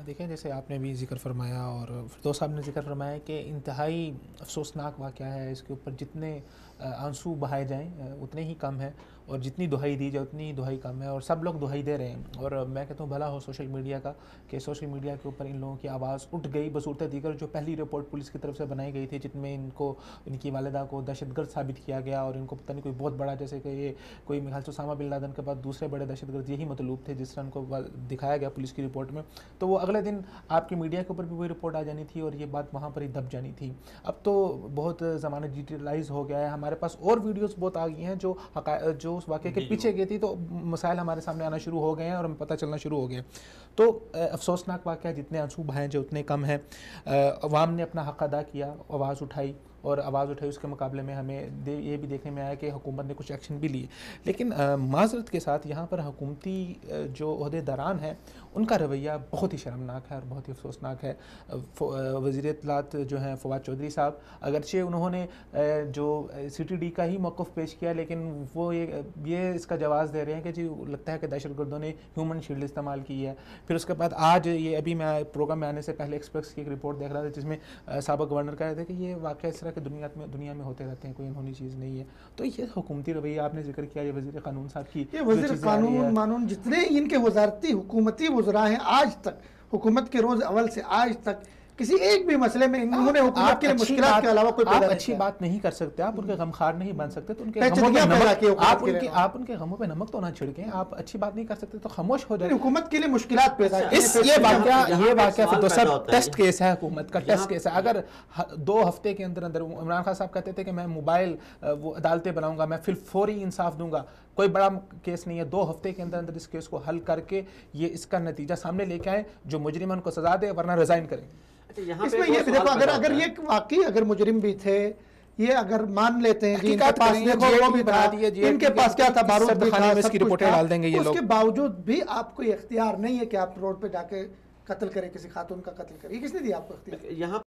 देखें, जैसे आपने भी ज़िक्र फरमाया और फिरदौस साहब ने ज़िक्र फरमाया कि इंतहाई अफसोसनाक वाक़या है। इसके ऊपर जितने आंसू बहाए जाएँ उतने ही कम है, और जितनी दुहाई दी जाए उतनी ही दुहाई कम है, और सब लोग दुहाई दे रहे हैं। और मैं कहता हूँ भला हो सोशल मीडिया का कि सोशल मीडिया के ऊपर इन लोगों की आवाज़ उठ गई बसूरत दीगर जो पहली रिपोर्ट पुलिस की तरफ से बनाई गई थी, जिनमें इनको इनकी वालिदा को दहशतगर्द साबित किया गया, और इनको पता नहीं कोई बहुत बड़ा, जैसे कि ये कोई मेरे ख्याल से उसामा बिन लादेन के बाद दूसरे बड़े दहशतगर्द यही मतलूब थे जिस तरह उनको दिखाया गया पुलिस की रिपोर्ट में। तो वो अगले दिन आपकी मीडिया के ऊपर भी वही रिपोर्ट आ जानी थी और ये बात वहाँ पर ही दब जानी थी। अब तो बहुत ज़माना डिजिटलाइज हो गया है, हमारे पास और वीडियोस बहुत आ गई हैं जो उस वाक़े के पीछे गई थी, तो मसाइल हमारे सामने आना शुरू हो गए हैं और हमें पता चलना शुरू हो गया। तो अफसोसनाक वाक़या, जितने आंसू बहाएं जो उतने कम हैं। अवाम ने अपना हक़ अदा किया, आवाज़ उठाई, और आवाज़ उठाई उसके मुकाबले में हमें ये भी देखने में आया कि हुकूमत ने कुछ एक्शन भी लिए। लेकिन माज़रत के साथ यहाँ पर हुकूमती जो ओहदेदारान हैं उनका रवैया बहुत ही शर्मनाक है और बहुत ही अफसोसनाक है। वज़ीर इत्तलात जो हैं फ़वाद चौधरी साहब, अगरचे उन्होंने जो CTD का ही मौक़िफ़ पेश किया, लेकिन वो ये इसका जवाज़ दे रहे हैं कि जी लगता है कि दहशतगर्दों ने ह्यूमन शील्ड इस्तेमाल की है। फिर उसके बाद आज ये अभी मैं प्रोग्राम में आने से पहले एक्सप्रेस की एक रिपोर्ट देख रहा था जिसमें साबिक़ गवर्नर कह रहे थे कि ये वाक़या इस तरह के दुनिया में होते रहते हैं, कोई अनहोनी चीज़ नहीं है। तो ये हुकूमती रवैया आपने जिक्र किया, ये वज़ीर क़ानून साहब की, ये वज़ीर क़ानून जितने इनके वज़ारती हुकूमती वज़रा हैं, आज तक हुकूमत के रोज़ अव्वल से आज तक किसी एक भी मसले में इन्होंने हुकूमत के लिए मुश्किलात के अलावा कोई पैदा नहीं अच्छी बात नहीं कर सकते, आप उनके गमखार नहीं बन सकते, तो उनके गमों पे नमक, आप उनके गमों पे नमक तो ना छिड़कें। आप अच्छी बात नहीं कर सकते तो खामोश हो जाए। हुकूमत के लिए मुश्किलात पैदा ये वाक़या फिर सब टेस्ट केस है, हुकूमत का टेस्ट केस है। अगर 2 हफ्ते के अंदर अंदर इमरान खान साहब कहते थे कि मैं मोबाइल वो अदालतें बनाऊंगा, मैं फिर फौरी इंसाफ दूंगा, कोई बड़ा केस नहीं है। 2 हफ्ते के अंदर अंदर इस केस को हल करके ये इसका नतीजा सामने लेके आए, जो मुजरिम उनको सजा दे, वरना रिजाइन करें। इसमें ये भी देखो, अगर ये वाकई अगर मुजरिम भी थे, ये अगर मान लेते हैं कि इनके पास देखो वो भी बना दिए, इनके पास क्या था, बारूद भी था, सब कुछ था, डाल देंगे ये लोग। उसके बावजूद भी आपको इख्तियार नहीं है कि आप रोड पे जाके कत्ल करें, किसी खातून का कत्ल करें। किसने दिया आपको इख्तियार?